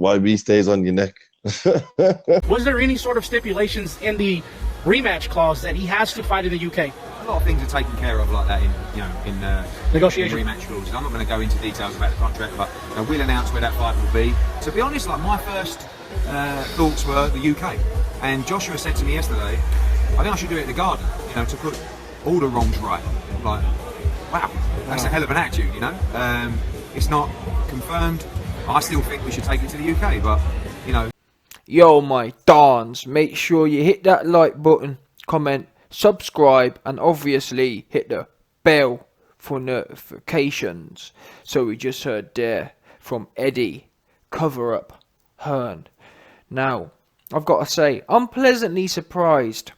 YB stays on your neck. Was there any sort of stipulations in the rematch clause that he has to fight in the UK? A lot of things are taken care of like that in Negotiation. rematch clauses. I'm not going to go into details about the contract, but we'll announce where that fight will be. To be honest, like my first thoughts were the UK, and Joshua said to me yesterday, I think I should do it at the Garden, to put all the wrongs right. Like, wow, that's a hell of an attitude, It's not confirmed. I still think we should take it to the UK, but Yo, my dons, make sure you hit that like button, comment, subscribe, and obviously hit the bell for notifications. So we just heard there from Eddie, Cover Up, Hearn. Now, I've got to say, I'm pleasantly surprised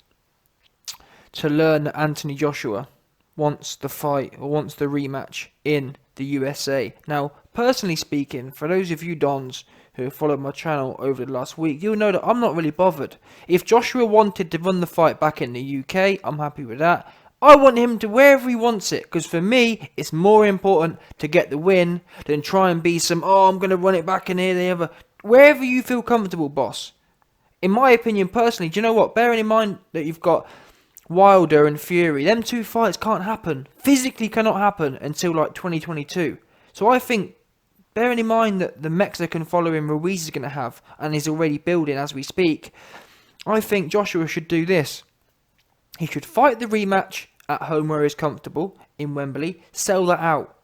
to learn that Anthony Joshua wants the fight, or wants the rematch in the USA. Now, personally speaking, for those of you dons who have followed my channel over the last week, you'll know that I'm not really bothered. If Joshua wanted to run the fight back in the UK, I'm happy with that. I want him to wherever he wants it, because for me, it's more important to get the win than try and be some, I'm going to run it back in here, the other. Wherever you feel comfortable, boss. In my opinion, personally, do you know what? Bearing in mind that you've got Wilder and Fury, them two fights can't happen. Physically cannot happen until like 2022. So I think, bearing in mind that the Mexican following Ruiz is going to have, and is already building as we speak, I think Joshua should do this. He should fight the rematch at home where he's comfortable, in Wembley, sell that out.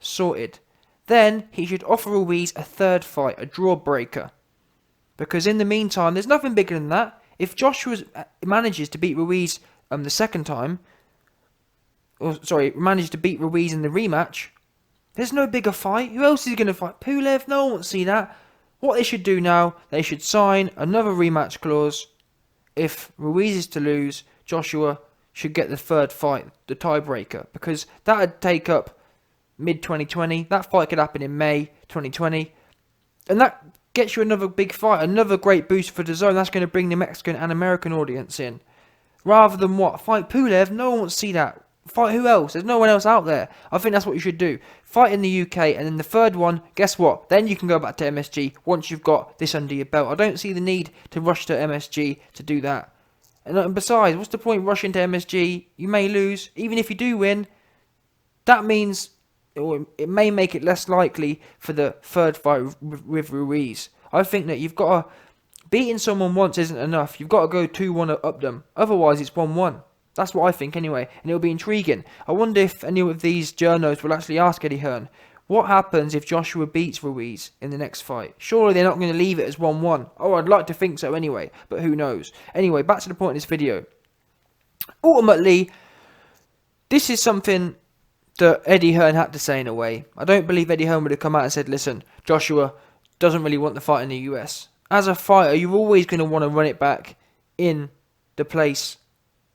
Sorted. Then he should offer Ruiz a third fight, a draw breaker. Because in the meantime, there's nothing bigger than that. If Joshua manages to beat Ruiz the second time, managed to beat Ruiz in the rematch, there's no bigger fight. Who else is going to fight? Pulev? No one wants to see that. What they should do now, they should sign another rematch clause. If Ruiz is to lose, Joshua should get the third fight, the tiebreaker. Because that would take up mid-2020. That fight could happen in May 2020. And that gets you another big fight, another great boost for the zone. That's going to bring the Mexican and American audience in. Rather than what? Fight Pulev? No one wants to see that. Fight who else? There's no one else out there. I think that's what you should do. Fight in the UK, and then the third one, guess what? Then you can go back to MSG once you've got this under your belt. I don't see the need to rush to MSG to do that. And besides, what's the point rushing to MSG? You may lose. Even if you do win, that means it may make it less likely for the third fight with Ruiz. I think that you've got to... Beating someone once isn't enough. You've got to go 2-1 up them. Otherwise, it's 1-1. That's what I think anyway, and it'll be intriguing. I wonder if any of these journos will actually ask Eddie Hearn, what happens if Joshua beats Ruiz in the next fight? Surely they're not going to leave it as 1-1. Oh, I'd like to think so anyway, but who knows. Anyway, back to the point of this video. Ultimately, this is something that Eddie Hearn had to say in a way. I don't believe Eddie Hearn would have come out and said, listen, Joshua doesn't really want the fight in the US. As a fighter, you're always going to want to run it back in the place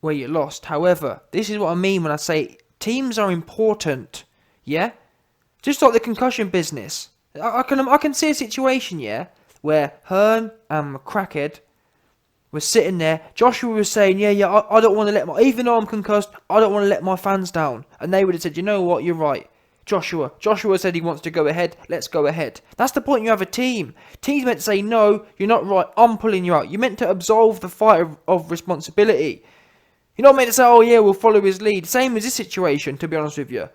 where you lost. However, this is what I mean when I say teams are important, yeah? Just like the concussion business. I can see a situation, yeah, where Hearn and McCrackhead were sitting there. Joshua was saying, yeah, I don't want to let my... Even though I'm concussed, I don't want to let my fans down. And they would have said, you know what, you're right. Joshua said he wants to go ahead. Let's go ahead. That's the point. You have a team. Team's meant to say, no, you're not right. I'm pulling you out. You're meant to absolve the fighter of responsibility. You're not meant to say, oh yeah, we'll follow his lead. Same as this situation, to be honest with you.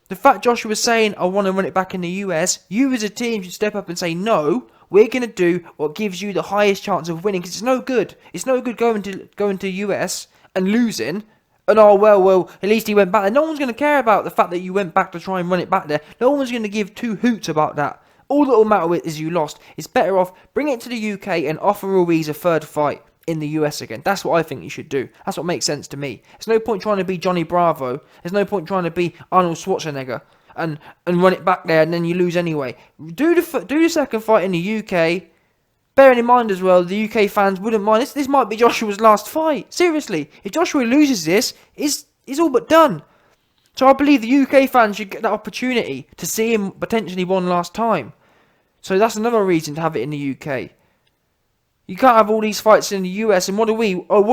The fact Joshua was saying, I want to run it back in the US, you as a team should step up and say, no, we're going to do what gives you the highest chance of winning. Because it's no good. It's no good going to US and losing. And well, at least he went back there. No one's going to care about the fact that you went back to try and run it back there. No one's going to give two hoots about that. All that will matter is you lost. It's better off, bring it to the UK and offer Ruiz a third fight in the US again. That's what I think you should do. That's what makes sense to me. There's no point trying to be Johnny Bravo. There's no point trying to be Arnold Schwarzenegger and run it back there and then you lose anyway. Do the second fight in the UK. Bearing in mind as well, the UK fans wouldn't mind. This might be Joshua's last fight. Seriously, if Joshua loses this, it's all but done. So I believe the UK fans should get that opportunity to see him potentially one last time. So that's another reason to have it in the UK. You can't have all these fights in the US, and what do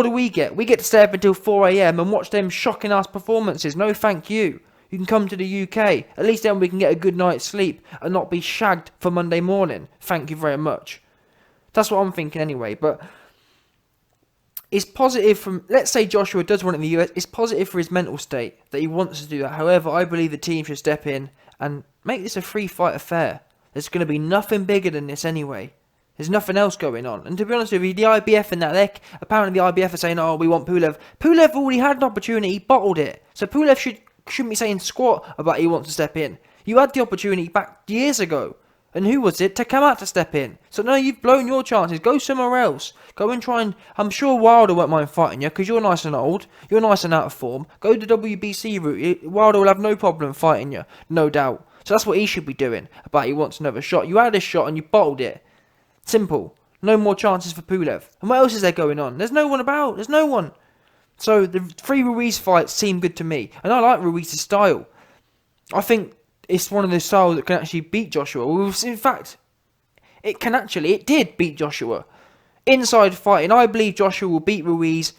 we get? We get to stay up until 4 AM and watch them shocking ass performances. No thank you. You can come to the UK. At least then we can get a good night's sleep and not be shagged for Monday morning. Thank you very much. That's what I'm thinking anyway. But it's positive from, let's say Joshua does want it in the US, it's positive for his mental state that he wants to do that. However, I believe the team should step in and make this a free fight affair. There's going to be nothing bigger than this anyway. There's nothing else going on. And to be honest with you, the IBF and that, apparently the IBF are saying, oh, we want Pulev. Pulev already had an opportunity, he bottled it. So Pulev shouldn't be saying squat about he wants to step in. You had the opportunity back years ago. And who was it? To come out to step in. So now you've blown your chances. Go somewhere else. Go and try and... I'm sure Wilder won't mind fighting you because you're nice and old. You're nice and out of form. Go the WBC route. Wilder will have no problem fighting you. No doubt. So that's what he should be doing. About he wants another shot. You had a shot and you bottled it. Simple. No more chances for Pulev. And what else is there going on? There's no one about. There's no one. So the 3 Ruiz fights seem good to me. And I like Ruiz's style. I think it's one of the styles that can actually beat Joshua. In fact, it did beat Joshua. Inside fighting, I believe Joshua will beat Ruiz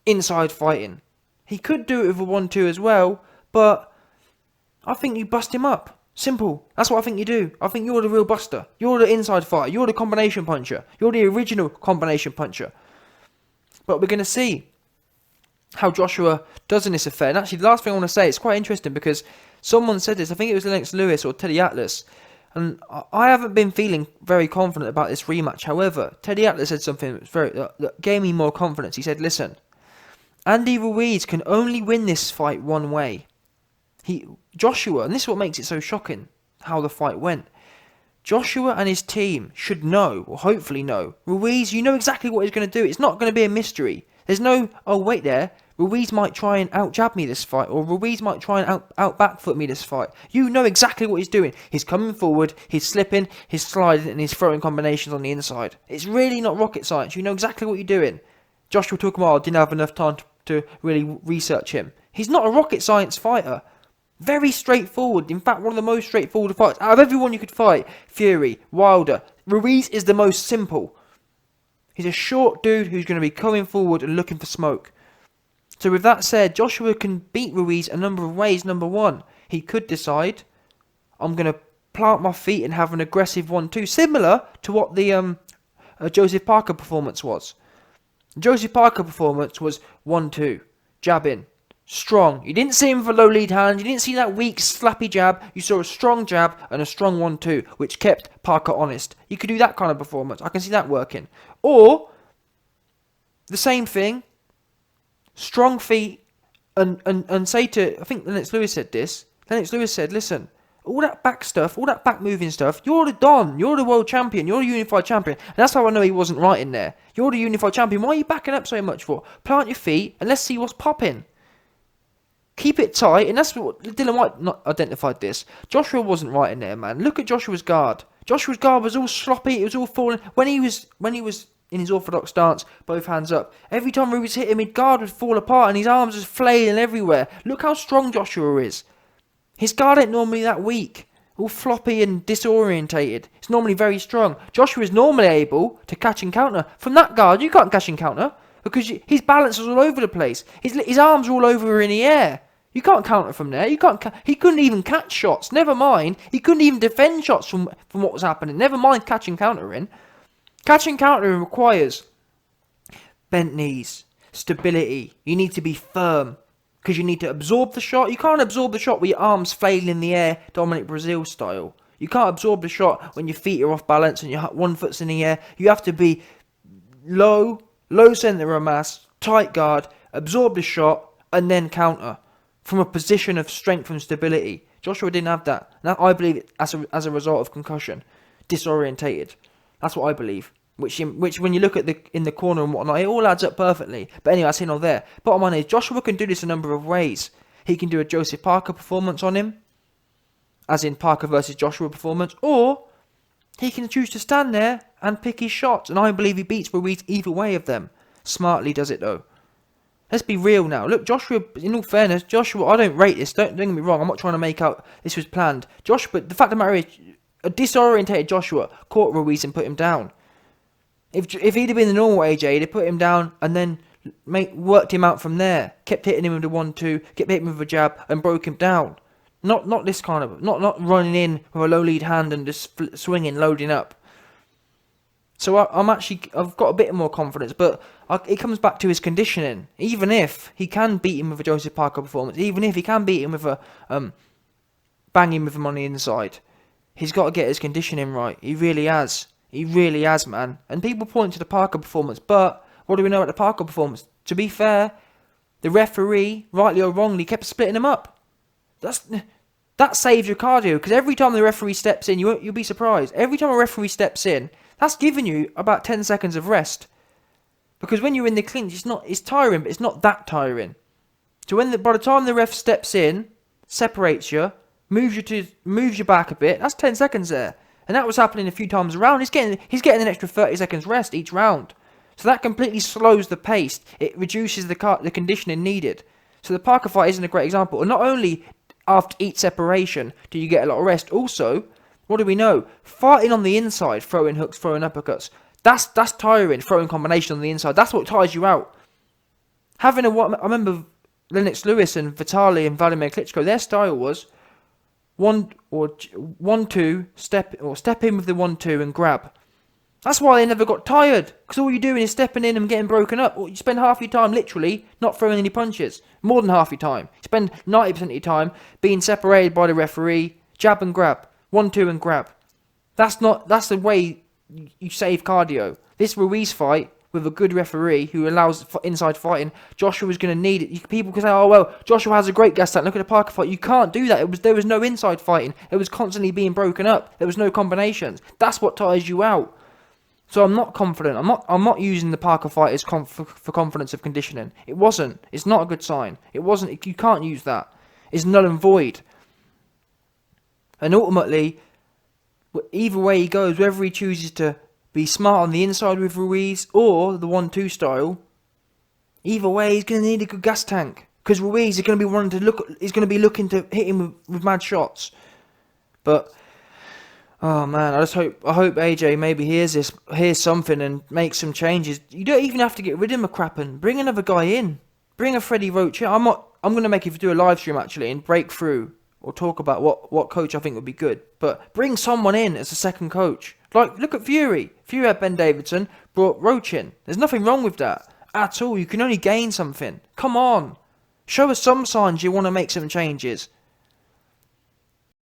inside fighting. He could do it with a 1-2 as well, but I think you bust him up. Simple. That's what I think you do. I think you're the real buster. You're the inside fighter. You're the combination puncher. You're the original combination puncher. But we're going to see how Joshua does in this affair. And actually, the last thing I want to say, it's quite interesting because someone said this, I think it was Lennox Lewis or Teddy Atlas, and I haven't been feeling very confident about this rematch. However, Teddy Atlas said something that gave me more confidence. He said, listen, Andy Ruiz can only win this fight one way. Joshua, and this is what makes it so shocking, how the fight went. Joshua and his team should know, or hopefully know, Ruiz, you know exactly what he's going to do. It's not going to be a mystery. There's no, oh wait there, Ruiz might try and out-jab me this fight, or Ruiz might try and out-back-foot me this fight. You know exactly what he's doing. He's coming forward, he's slipping, he's sliding, and he's throwing combinations on the inside. It's really not rocket science. You know exactly what you're doing. Joshua took him, didn't have enough time to really research him. He's not a rocket science fighter. Very straightforward. In fact, one of the most straightforward fights. Out of everyone you could fight, Fury, Wilder, Ruiz is the most simple. He's a short dude who's going to be coming forward and looking for smoke. So with that said, Joshua can beat Ruiz a number of ways. Number one, he could decide, I'm going to plant my feet and have an aggressive 1-2, similar to what the Joseph Parker performance was. Joseph Parker performance was 1-2, jabbing, strong. You didn't see him for low lead hand, you didn't see that weak slappy jab, you saw a strong jab and a strong 1-2, which kept Parker honest. You could do that kind of performance, I can see that working. Or, the same thing, strong feet, and say to, I think Lennox Lewis said this, Lennox Lewis said, listen, all that back stuff, all that back moving stuff, you're the Don, you're the world champion, you're the unified champion, and that's how I know he wasn't right in there. You're the unified champion, why are you backing up so much for? Plant your feet, and let's see what's popping. Keep it tight, and that's what Dylan White not identified this. Joshua wasn't right in there, man. Look at Joshua's guard. Joshua's guard was all sloppy, it was all falling. When he was in his orthodox stance, both hands up, every time Ruiz hit him, his guard would fall apart and his arms was flailing everywhere. Look how strong Joshua is. His guard ain't normally that weak, all floppy and disorientated. It's normally very strong. Joshua is normally able to catch and counter. From that guard, you can't catch and counter because his balance is all over the place. His arms are all over in the air. You can't counter from there. He couldn't even catch shots. Never mind, he couldn't even defend shots from what was happening. Never mind catch and countering. Catch and countering requires bent knees, stability. You need to be firm because you need to absorb the shot. You can't absorb the shot with your arms flailing in the air, Dominic Brazil style. You can't absorb the shot when your feet are off balance and your one foot's in the air. You have to be low centre of mass, tight guard, absorb the shot, and then counter from a position of strength and stability. Joshua didn't have that. Now I believe it as a result of concussion, disorientated. That's what I believe. Which when you look at in the corner and whatnot, it all adds up perfectly. But anyway, that's here nor there. Bottom line is, Joshua can do this a number of ways. He can do a Joseph Parker performance on him, as in Parker versus Joshua performance, or he can choose to stand there and pick his shots. And I believe he beats Ruiz either way of them. Smartly does it though. Let's be real now. Look, Joshua, in all fairness, Joshua, I don't rate this. Don't get me wrong. I'm not trying to make out this was planned. Joshua, but the fact of the matter is, a disorientated Joshua caught Ruiz and put him down. If he'd have been the normal AJ, he'd have put him down and then worked him out from there. Kept hitting him with the 1-2, kept hitting him with a jab, and broke him down. Not this kind of, not running in with a low lead hand and just swinging, loading up. So I've got a bit more confidence, but it comes back to his conditioning. Even if he can beat him with a Joseph Parker performance, even if he can beat him with a bang him with him on the inside, he's got to get his conditioning right. He really has. He really has, man. And people point to the Parker performance, but what do we know about the Parker performance? To be fair, the referee, rightly or wrongly, kept splitting him up. That saves your cardio, because every time the referee steps in, you'll be surprised. Every time a referee steps in, that's giving you about 10 seconds of rest. Because when you're in the clinch, it's tiring, but it's not that tiring. So by the time the ref steps in, separates you, moves you back a bit, that's 10 seconds there. And that was happening a few times around. He's getting an extra 30 seconds rest each round. So that completely slows the pace. It reduces the conditioning needed. So the Parker fight isn't a great example. And not only after each separation do you get a lot of rest, also, what do we know? Fighting on the inside, throwing hooks, throwing uppercuts, that's tiring. Throwing combination on the inside, that's what tires you out. I remember Lennox Lewis and Vitaly and Vladimir Klitschko, their style was 1-2, step in with the 1-2 and grab. That's why they never got tired, because all you're doing is stepping in and getting broken up. You spend half your time literally not throwing any punches. More than half your time. You spend 90% of your time being separated by the referee, jab and grab, 1-2 and grab. That's the way you save cardio. This Ruiz fight with a good referee who allows inside fighting, Joshua was going to need it. People can say, oh well, Joshua has a great gas tank, look at the Parker fight. You can't do that. There was no inside fighting. It was constantly being broken up. There was no combinations. That's what tires you out. So I'm not confident. I'm not using the Parker fight as for confidence of conditioning. It wasn't. It's not a good sign. It wasn't. You can't use that. It's null and void. And ultimately, either way he goes, whether he chooses to be smart on the inside with Ruiz or the 1-2 style, either way he's going to need a good gas tank, because Ruiz is going to be wanting to looking to hit him with mad shots. But oh man, I hope AJ maybe hears something and makes some changes. You don't even have to get rid of McCracken. Bring another guy in. Bring a Freddie Roach in. I'm going to make you do a live stream actually and break through or talk about what coach I think would be good. But bring someone in as a second coach. Like, look at Fury. Fury had Ben Davidson, brought Roach in. There's nothing wrong with that at all. You can only gain something. Come on. Show us some signs you want to make some changes.